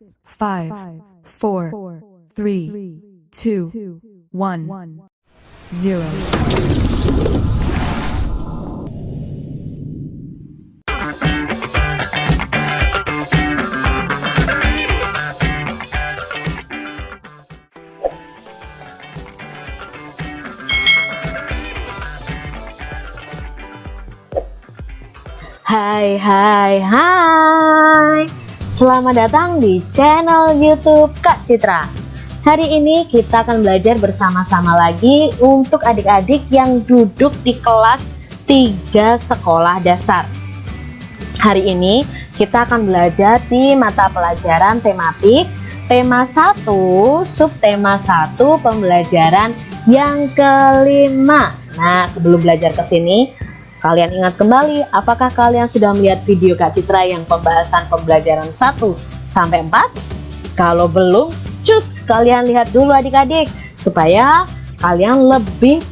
5, 4, 3, 2, 1, 0. Hai, selamat datang di channel YouTube Kak Citra. Hari ini kita akan belajar bersama-sama lagi untuk adik-adik yang duduk di kelas 3 sekolah dasar. Hari ini kita akan belajar di mata pelajaran tematik tema 1, subtema 1, pembelajaran yang kelima. Nah, sebelum belajar ke sini, kalian ingat kembali, apakah kalian sudah melihat video Kak Citra yang pembahasan pembelajaran 1 sampai 4? Kalau belum, cus kalian lihat dulu adik-adik, supaya kalian lebih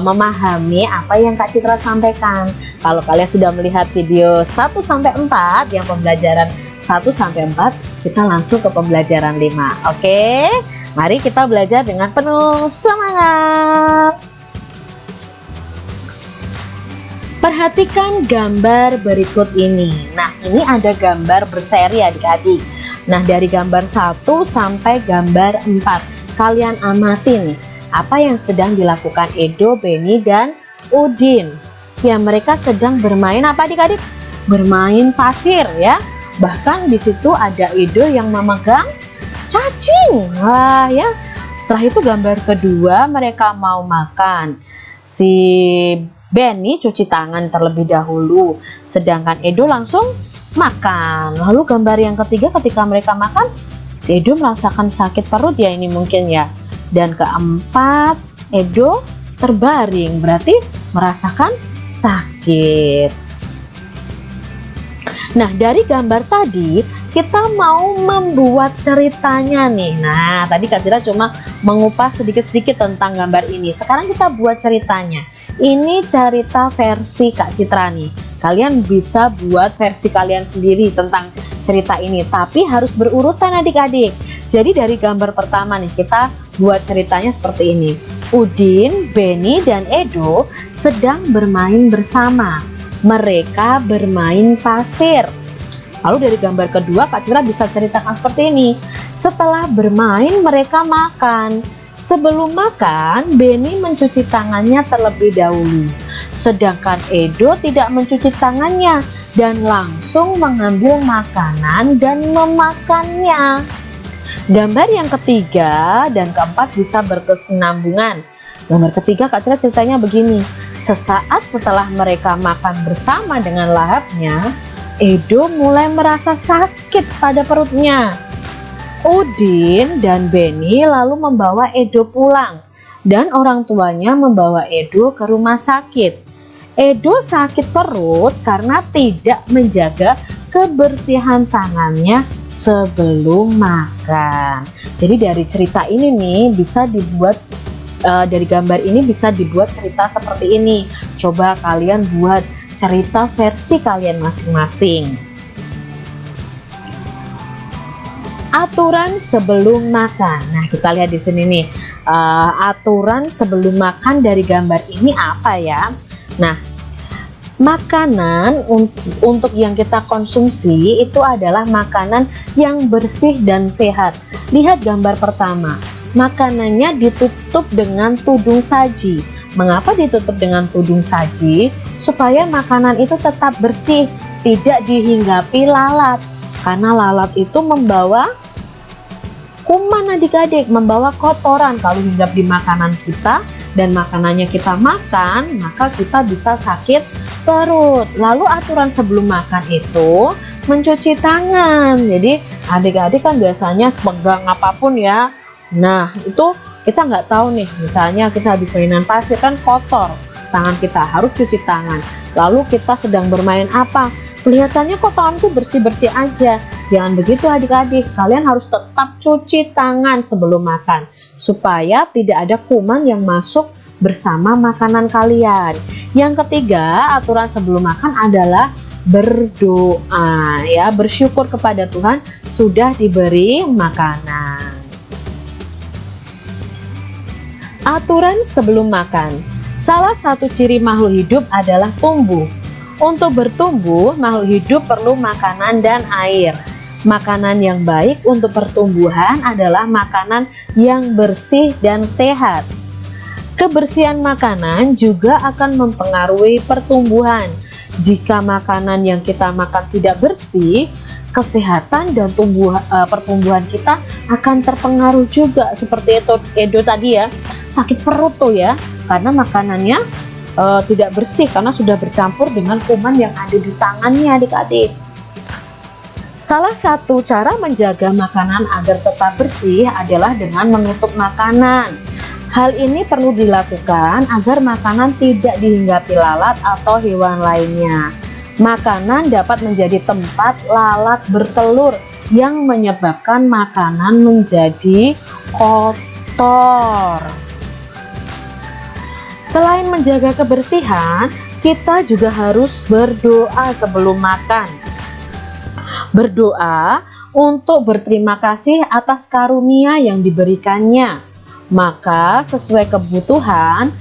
memahami apa yang Kak Citra sampaikan. Kalau kalian sudah melihat video 1 sampai 4 yang pembelajaran 1 sampai 4, kita langsung ke pembelajaran 5. Oke, mari kita belajar dengan penuh semangat. Perhatikan gambar berikut ini. Nah, ini ada gambar berseri adik-adik. Nah, dari gambar 1 sampai gambar 4, kalian amati nih, apa yang sedang dilakukan Edo, Benny, dan Udin. Ya, mereka sedang bermain apa adik-adik? Bermain pasir ya. Bahkan di situ ada Edo yang memegang cacing. Wah ya. Setelah itu gambar kedua, mereka mau makan. Si Benny cuci tangan terlebih dahulu, sedangkan Edo langsung makan. Lalu gambar yang ketiga, ketika mereka makan, si Edo merasakan sakit perut ya, ini mungkin ya. Dan keempat, Edo terbaring, berarti merasakan sakit. Nah, dari gambar tadi kita mau membuat ceritanya nih. Nah, tadi Kak Citra cuma mengupas sedikit-sedikit tentang gambar ini. Sekarang kita buat ceritanya. Ini cerita versi Kak Citra nih. Kalian bisa buat versi kalian sendiri tentang cerita ini, tapi harus berurutan adik-adik. Jadi dari gambar pertama nih, kita buat ceritanya seperti ini. Udin, Benny, dan Edo sedang bermain bersama. Mereka bermain pasir. Lalu dari gambar kedua, Kak Citra bisa ceritakan seperti ini. Setelah bermain, mereka makan. Sebelum makan, Benny mencuci tangannya terlebih dahulu. Sedangkan Edo tidak mencuci tangannya dan langsung mengambil makanan dan memakannya. Gambar yang ketiga dan keempat bisa berkesinambungan. Gambar ketiga, Kak Citra ceritanya begini. Sesaat setelah mereka makan bersama dengan lahapnya, Edo mulai merasa sakit pada perutnya. Udin dan Benny lalu membawa Edo pulang dan orang tuanya membawa Edo ke rumah sakit. Edo sakit perut karena tidak menjaga kebersihan tangannya sebelum makan. Jadi dari cerita ini nih bisa dibuat, dari gambar ini bisa dibuat cerita seperti ini. Coba kalian buat cerita versi kalian masing-masing. Aturan sebelum makan. Nah, kita lihat di sini nih, aturan sebelum makan dari gambar ini apa ya? Nah, makanan untuk yang kita konsumsi itu adalah makanan yang bersih dan sehat. Lihat gambar pertama, makanannya ditutup dengan tudung saji. Mengapa ditutup dengan tudung saji? Supaya makanan itu tetap bersih, tidak dihinggapi lalat. Karena lalat itu membawa kuman adik-adik, membawa kotoran. Kalau hinggap di makanan kita dan makanannya kita makan, maka kita bisa sakit perut. Lalu aturan sebelum makan itu mencuci tangan. Jadi adik-adik kan biasanya pegang apapun ya. Nah, itu kita nggak tahu nih, misalnya kita habis mainan pasir kan kotor, tangan kita harus cuci tangan. Lalu kita sedang bermain apa? Kelihatannya kok tanganku bersih-bersih aja. Jangan begitu adik-adik, kalian harus tetap cuci tangan sebelum makan supaya tidak ada kuman yang masuk bersama makanan kalian. Yang ketiga, aturan sebelum makan adalah berdoa ya, bersyukur kepada Tuhan sudah diberi makanan. Aturan sebelum makan. Salah satu ciri makhluk hidup adalah tumbuh. Untuk bertumbuh, makhluk hidup perlu makanan dan air. Makanan yang baik untuk pertumbuhan adalah makanan yang bersih dan sehat. Kebersihan makanan juga akan mempengaruhi pertumbuhan. Jika makanan yang kita makan tidak bersih, kesehatan dan pertumbuhan kita akan terpengaruh juga. Seperti itu Edo tadi ya, sakit perut tuh ya, karena makanannya tidak bersih, karena sudah bercampur dengan kuman yang ada di tangannya adik-adik. Salah satu cara menjaga makanan agar tetap bersih adalah dengan menutup makanan. Hal ini perlu dilakukan agar makanan tidak dihinggapi lalat atau hewan lainnya. Makanan dapat menjadi tempat lalat bertelur yang menyebabkan makanan menjadi kotor. Selain menjaga kebersihan, kita juga harus berdoa sebelum makan. Berdoa untuk berterima kasih atas karunia yang diberikannya. Maka sesuai kebutuhan,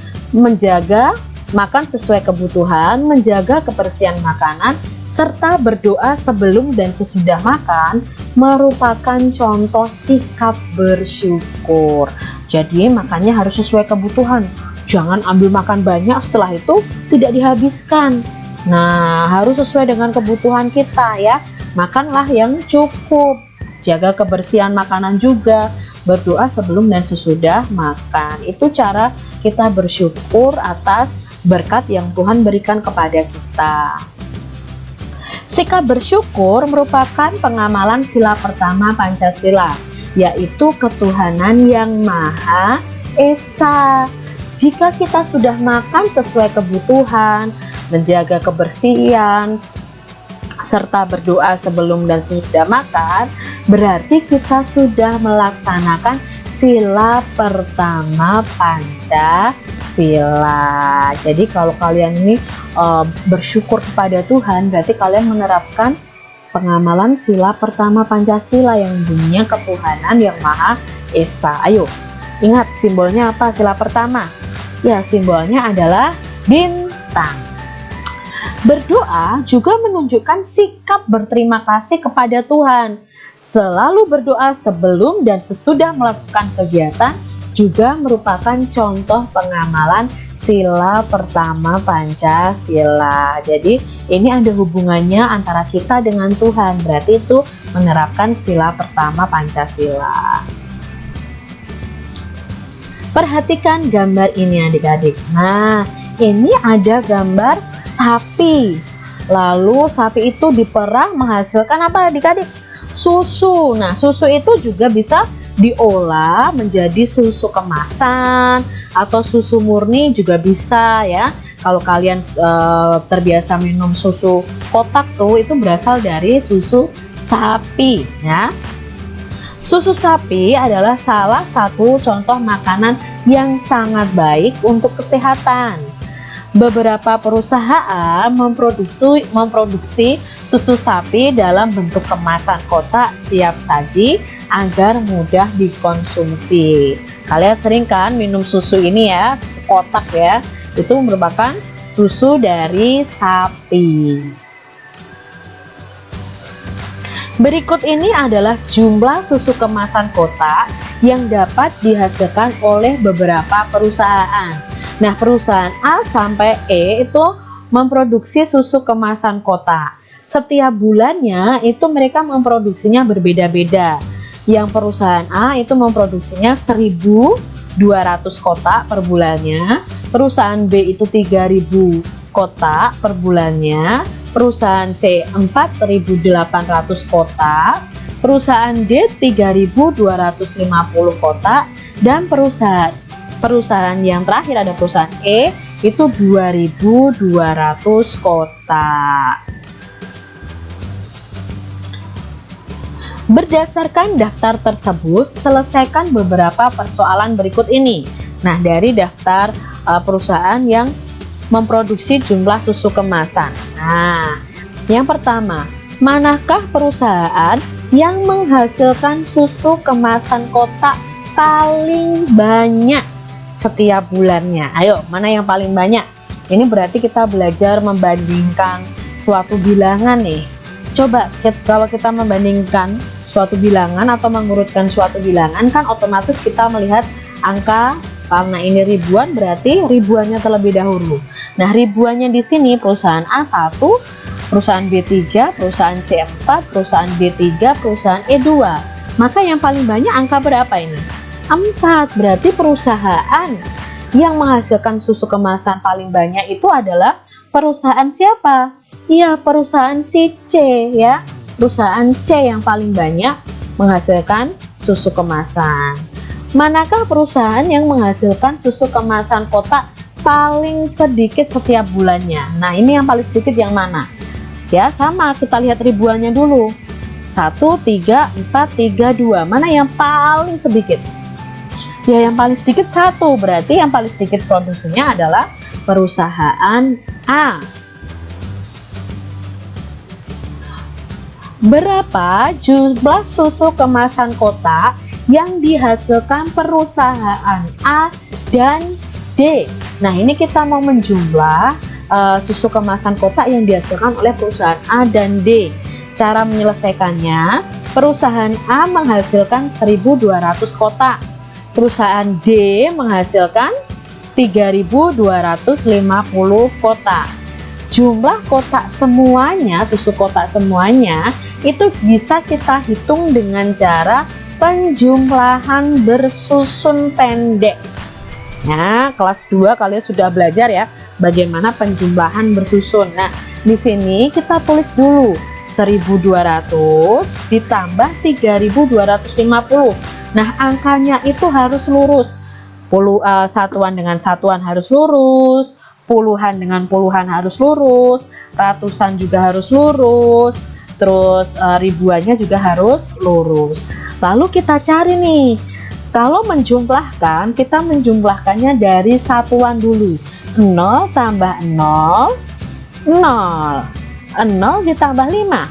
makan sesuai kebutuhan, menjaga kebersihan makanan, serta berdoa sebelum dan sesudah makan merupakan contoh sikap bersyukur. Jadi makannya harus sesuai kebutuhan. Jangan ambil makan banyak setelah itu tidak dihabiskan. Nah, harus sesuai dengan kebutuhan kita ya. Makanlah yang cukup. Jaga kebersihan makanan juga. Berdoa sebelum dan sesudah makan. Itu cara kita bersyukur atas berkat yang Tuhan berikan kepada kita. Sikap bersyukur merupakan pengamalan sila pertama Pancasila, yaitu ketuhanan yang Maha Esa. Jika kita sudah makan sesuai kebutuhan, menjaga kebersihan, serta berdoa sebelum dan sesudah makan, berarti kita sudah melaksanakan sila pertama Pancasila. Jadi kalau kalian ini bersyukur kepada Tuhan, berarti kalian menerapkan pengamalan sila pertama Pancasila yang bunyinya ketuhanan yang Maha Esa. Ayo, ingat simbolnya apa sila pertama? Ya, simbolnya adalah bintang. Berdoa juga menunjukkan sikap berterima kasih kepada Tuhan. Selalu berdoa sebelum dan sesudah melakukan kegiatan juga merupakan contoh pengamalan sila pertama Pancasila. Jadi ini ada hubungannya antara kita dengan Tuhan, berarti itu menerapkan sila pertama Pancasila. Perhatikan gambar ini adik-adik. Nah, ini ada gambar sapi. Lalu sapi itu diperah menghasilkan apa adik-adik? Susu. Nah, susu itu juga bisa diolah menjadi susu kemasan atau susu murni juga bisa ya. Kalau kalian terbiasa minum susu kotak tuh, itu berasal dari susu sapi ya. Susu sapi adalah salah satu contoh makanan yang sangat baik untuk kesehatan. Beberapa perusahaan memproduksi susu sapi dalam bentuk kemasan kotak siap saji agar mudah dikonsumsi. Kalian sering kan minum susu ini ya, kotak ya, itu merupakan susu dari sapi. Berikut ini adalah jumlah susu kemasan kotak yang dapat dihasilkan oleh beberapa perusahaan. Nah, perusahaan A sampai E itu memproduksi susu kemasan kotak. Setiap bulannya itu mereka memproduksinya berbeda-beda. Yang perusahaan A itu memproduksinya 1.200 kotak per bulannya. Perusahaan B itu 3.000 kotak per bulannya. Perusahaan C 4.800 kotak, perusahaan D 3.250 kotak, dan perusahaan yang terakhir ada perusahaan E itu 2.200 kotak. Berdasarkan daftar tersebut, selesaikan beberapa persoalan berikut ini. Nah, dari daftar perusahaan yang memproduksi jumlah susu kemasan. Nah, Yang pertama, manakah perusahaan yang menghasilkan susu kemasan kotak paling banyak setiap bulannya? Ayo, mana yang paling banyak? Ini berarti kita belajar membandingkan suatu bilangan nih. Coba kalau kita membandingkan suatu bilangan atau mengurutkan suatu bilangan, kan otomatis kita melihat angka. Karena ini ribuan, berarti ribuannya terlebih dahulu. Nah, ribuannya di sini perusahaan A1, perusahaan B3, perusahaan C4, perusahaan D3, perusahaan E2. Maka yang paling banyak angka berapa ini? 4. Berarti perusahaan yang menghasilkan susu kemasan paling banyak itu adalah perusahaan siapa? Iya, perusahaan si C ya. Perusahaan C yang paling banyak menghasilkan susu kemasan. Manakah perusahaan yang menghasilkan susu kemasan kotak paling sedikit setiap bulannya? Nah, ini yang paling sedikit yang mana? Ya, sama, kita lihat ribuannya dulu. 1, 3, 4, 3, 2. Mana yang paling sedikit? Ya, yang paling sedikit 1. Berarti yang paling sedikit produksinya adalah perusahaan A. Berapa jumlah susu kemasan kotak yang dihasilkan perusahaan A dan D? Nah, ini kita mau menjumlah susu kemasan kotak yang dihasilkan oleh perusahaan A dan D. Cara menyelesaikannya, perusahaan A menghasilkan 1.200 kotak, perusahaan D menghasilkan 3.250 kotak. Jumlah kotak semuanya, susu kotak semuanya, itu bisa kita hitung dengan cara penjumlahan bersusun pendek. Nah, kelas 2 kalian sudah belajar ya bagaimana penjumlahan bersusun. Nah, di sini kita tulis dulu 1.200 ditambah 3.250. Nah, angkanya itu harus lurus. Satuan dengan satuan harus lurus, puluhan dengan puluhan harus lurus, ratusan juga harus lurus, terus ribuannya juga harus lurus. Lalu kita cari nih, kalau menjumlahkan, kita menjumlahkannya dari satuan dulu. 0 tambah 0, 0. 0 ditambah 5.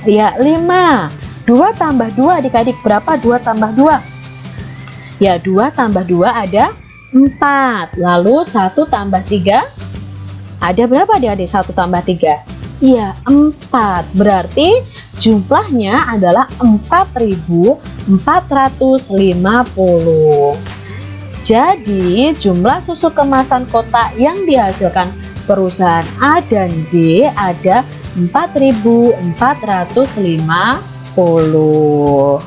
Ya, 5. 2 tambah 2 adik-adik, berapa 2 tambah 2? Ya, 2 tambah 2 ada 4. Lalu 1 tambah 3 ada berapa adik-adik? 1 tambah 3? Iya, 4. Berarti jumlahnya adalah 4.450. Jadi jumlah susu kemasan kotak yang dihasilkan perusahaan A dan D ada 4.450.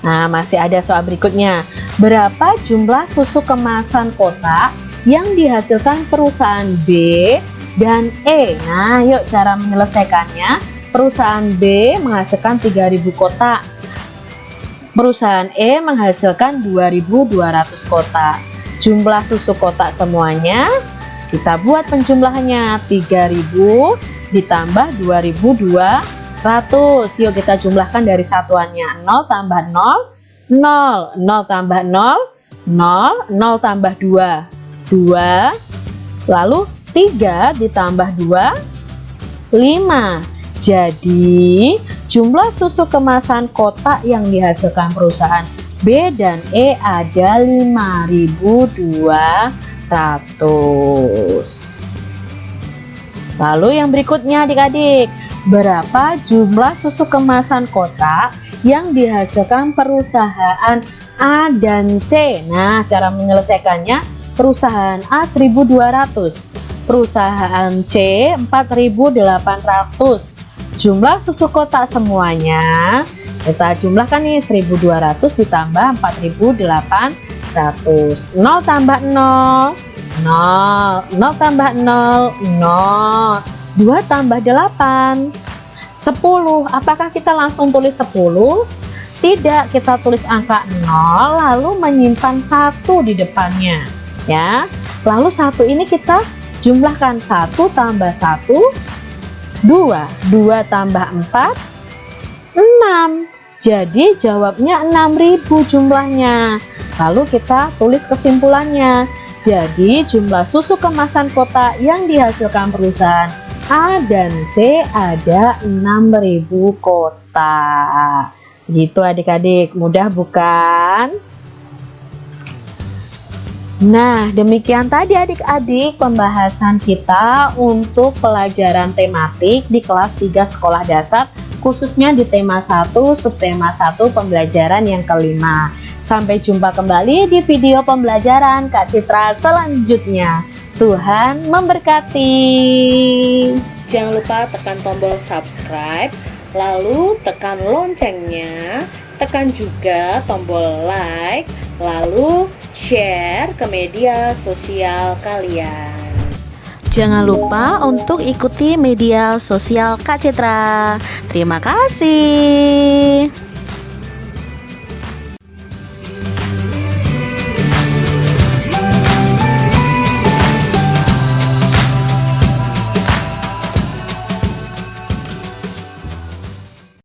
Nah, masih ada soal berikutnya. Berapa jumlah susu kemasan kotak yang dihasilkan perusahaan B dan E? Nah, yuk cara menyelesaikannya. Perusahaan B menghasilkan 3.000 kotak. Perusahaan E menghasilkan 2.200 kotak. Jumlah susu kotak semuanya kita buat penjumlahannya 3.000 ditambah 2.200. Yuk kita jumlahkan dari satuannya. 0 tambah 0, 0. 0 tambah 0, 0. 0 tambah 2, 2. Lalu 3 ditambah 2, 5. Jadi jumlah susu kemasan kotak yang dihasilkan perusahaan B dan E ada 5.200. Lalu yang berikutnya adik-adik, berapa jumlah susu kemasan kotak yang dihasilkan perusahaan A dan C? Nah, cara menyelesaikannya, perusahaan A 1.200, perusahaan C 4.800. Jumlah susu kotak semuanya kita jumlahkan nih, 1.200 ditambah 4.800. 0 tambah 0, 0. 0 tambah 0, 0. 2 tambah 8, 10. Apakah kita langsung tulis 10? Tidak, kita tulis angka 0 lalu menyimpan 1 di depannya ya. Lalu 1 ini kita jumlahkan, 1 tambah 1, 2. 2 tambah 4, 6. Jadi jawabnya 6.000 jumlahnya. Lalu kita tulis kesimpulannya. Jadi jumlah susu kemasan kotak yang dihasilkan perusahaan A dan C ada 6.000 kotak. Gitu adik-adik, mudah bukan? Nah, demikian tadi adik-adik pembahasan kita untuk pelajaran tematik di kelas 3 sekolah dasar, khususnya di tema 1, subtema 1 pembelajaran yang kelima. Sampai jumpa kembali di video pembelajaran Kak Citra selanjutnya. Tuhan memberkati. Jangan lupa tekan tombol subscribe, lalu tekan loncengnya, tekan juga tombol like, lalu share ke media sosial kalian. Jangan lupa untuk ikuti media sosial Kak Citra. Terima kasih.